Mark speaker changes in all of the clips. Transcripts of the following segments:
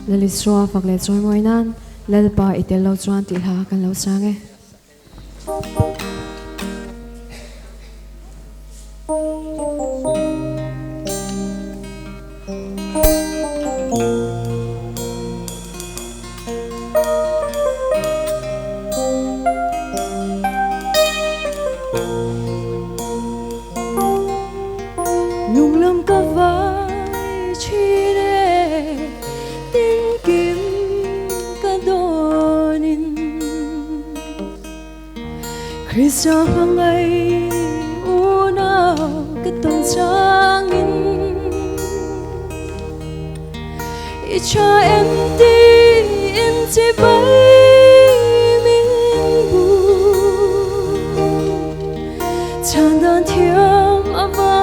Speaker 1: Laliswa phak le choi moi nan LALPA I tello chuan ti hla kan lo sange
Speaker 2: nhung lâm ca vai chi đê tin kim ca donin Krista hang ai una ka tong changin icha em ti in ti bay min bu chang dan thiam ava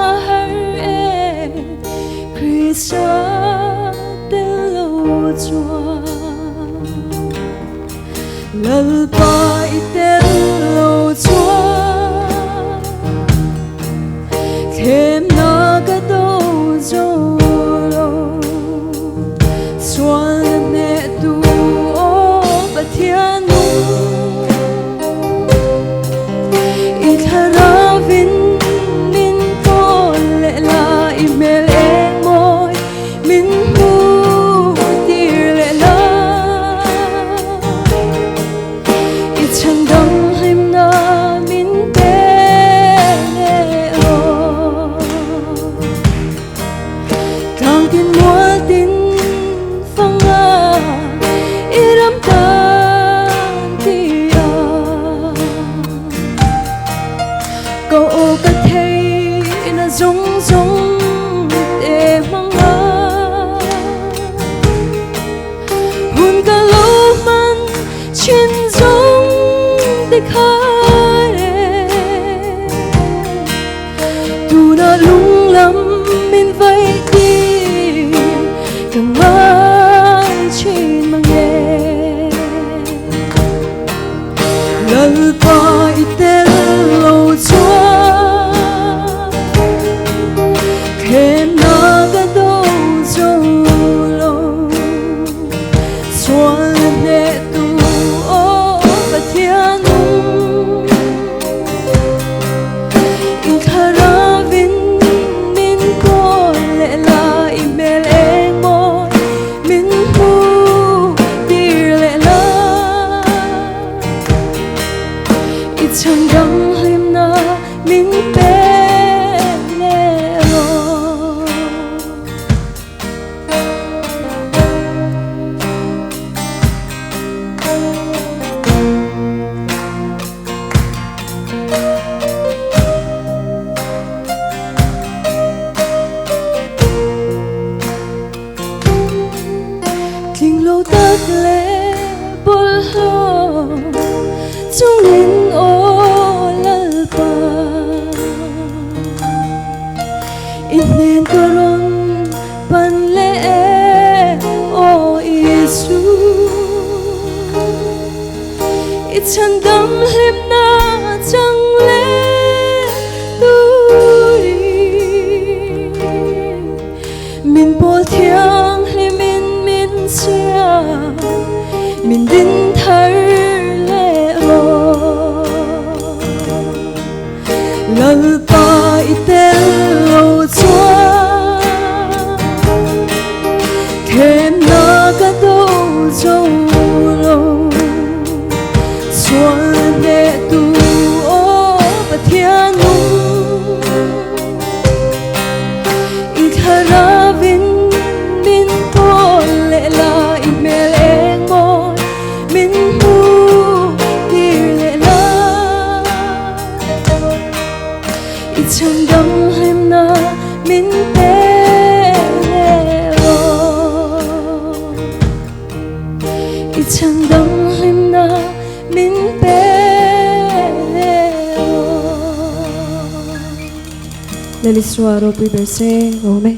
Speaker 2: Krista tello chuan LALPA I tello chuan thêm na ka do zolo chuan ne tu o pathian nu I tharavin min ko le la email câu ô cả thấy nó giống giống để mong hôn cả lâu man trên giống để khai tu đã lung lắm mình vây đi càng mãi trên mang nghe LALPA I tello chuan thêm na ka do zolo chuan ne tu o pathian nu in tharavin min ko le la email engmoi min hu tir le la I chẳng đắng him na min pe lâu tắc lệ bol ho chung in o LALPA in nên koron pan lệ o Isu it chan dam him na chang lệ turi min po thiang le min sia min din thar le ro LALPA I tello chuan thêm na ka do zolo chuan ne tu o pathian nu I tharavin min ko le la email engmoi min hu tir le la I chẳng đắng him na min pe ro I chẳng đắng him na min pe ro
Speaker 1: Laliswa ro pi berse ngome